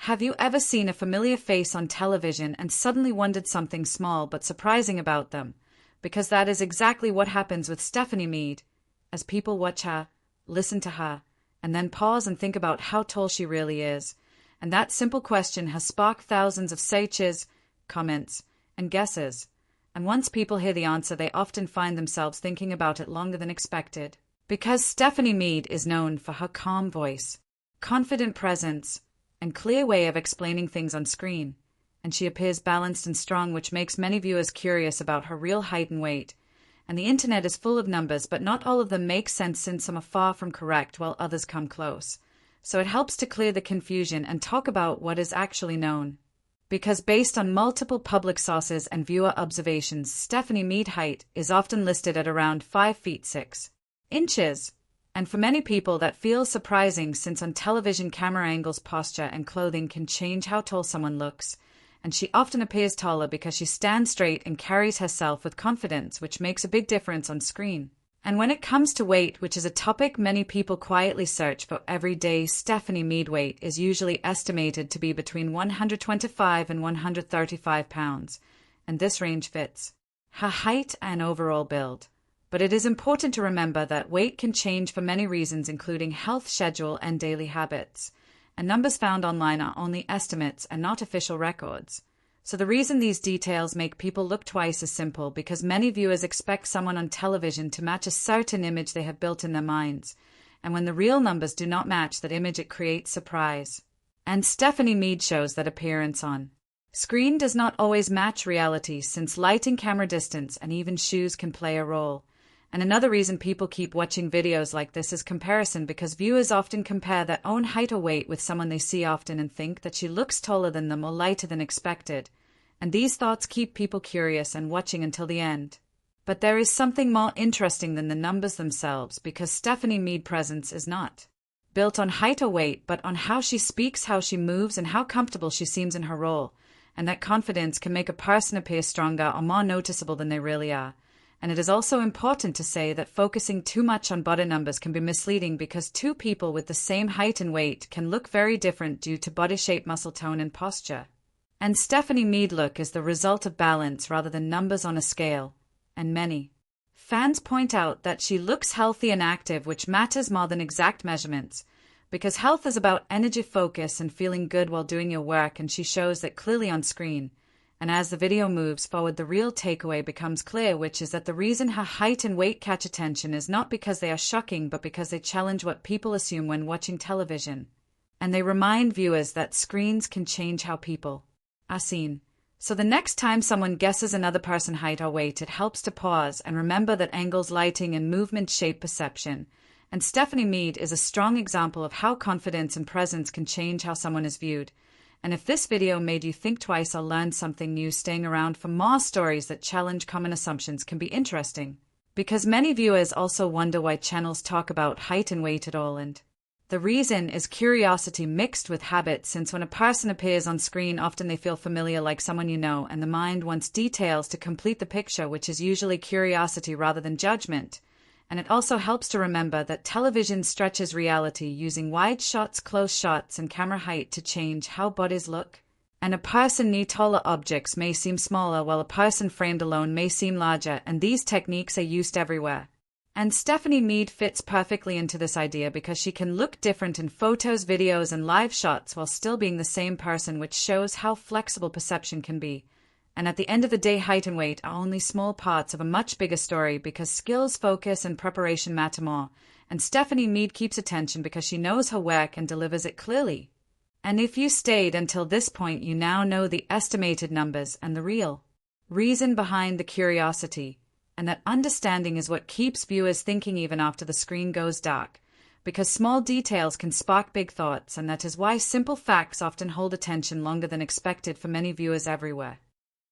Have you ever seen a familiar face on television and suddenly wondered something small but surprising about them? Because that is exactly what happens with Stephanie Meade. As people watch her, listen to her, and then pause and think about how tall she really is. And that simple question has sparked thousands of searches, comments, and guesses. And once people hear the answer, they often find themselves thinking about it longer than expected. Because Stephanie Meade is known for her calm voice, confident presence, and clear way of explaining things on screen, and she appears balanced and strong, which makes many viewers curious about her real height and weight. And the internet is full of numbers, but not all of them make sense since some are far from correct while others come close. So it helps to clear the confusion and talk about what is actually known. Because based on multiple public sources and viewer observations, Stephanie Meade height is often listed at around 5 feet 6 inches. And for many people that feels surprising, since on television camera angles, posture, and clothing can change how tall someone looks. And she often appears taller because she stands straight and carries herself with confidence, which makes a big difference on screen. And when it comes to weight, which is a topic many people quietly search for every day, Stephanie Meade weight is usually estimated to be between 125 and 135 pounds, and this range fits her height and overall build. But it is important to remember that weight can change for many reasons, including health, schedule, and daily habits. And numbers found online are only estimates and not official records. So the reason these details make people look twice is simple, because many viewers expect someone on television to match a certain image they have built in their minds. And when the real numbers do not match that image, it creates surprise. And Stephanie Meade shows that appearance on screen does not always match reality, since lighting, camera distance, and even shoes can play a role. And another reason people keep watching videos like this is comparison, because viewers often compare their own height or weight with someone they see often and think that she looks taller than them or lighter than expected. And these thoughts keep people curious and watching until the end. But there is something more interesting than the numbers themselves, because Stephanie Meade's presence is not built on height or weight, but on how she speaks, how she moves, and how comfortable she seems in her role. And that confidence can make a person appear stronger or more noticeable than they really are. And it is also important to say that focusing too much on body numbers can be misleading, because two people with the same height and weight can look very different due to body shape, muscle tone, and posture. And Stephanie Meade's look is the result of balance rather than numbers on a scale. And many fans point out that she looks healthy and active, which matters more than exact measurements, because health is about energy, focus, and feeling good while doing your work, and she shows that clearly on screen. And as the video moves forward, the real takeaway becomes clear, which is that the reason her height and weight catch attention is not because they are shocking, but because they challenge what people assume when watching television. And they remind viewers that screens can change how people are seen. So the next time someone guesses another person's height or weight, it helps to pause and remember that angles, lighting, and movement shape perception. And Stephanie Meade is a strong example of how confidence and presence can change how someone is viewed. And if this video made you think twice or learn something new, staying around for more stories that challenge common assumptions can be interesting. Because many viewers also wonder why channels talk about height and weight at all, and the reason is curiosity mixed with habit, since when a person appears on screen, often they feel familiar, like someone you know, and the mind wants details to complete the picture, which is usually curiosity rather than judgment. And it also helps to remember that television stretches reality, using wide shots, close shots, and camera height to change how bodies look. And a person near taller objects may seem smaller, while a person framed alone may seem larger, and these techniques are used everywhere. And Stephanie Meade fits perfectly into this idea, because she can look different in photos, videos, and live shots while still being the same person, which shows how flexible perception can be. And at the end of the day, height and weight are only small parts of a much bigger story, because skills, focus, and preparation matter more. And Stephanie Meade keeps attention because she knows her work and delivers it clearly. And if you stayed until this point, you now know the estimated numbers and the real reason behind the curiosity. And that understanding is what keeps viewers thinking even after the screen goes dark. Because small details can spark big thoughts, and that is why simple facts often hold attention longer than expected for many viewers everywhere.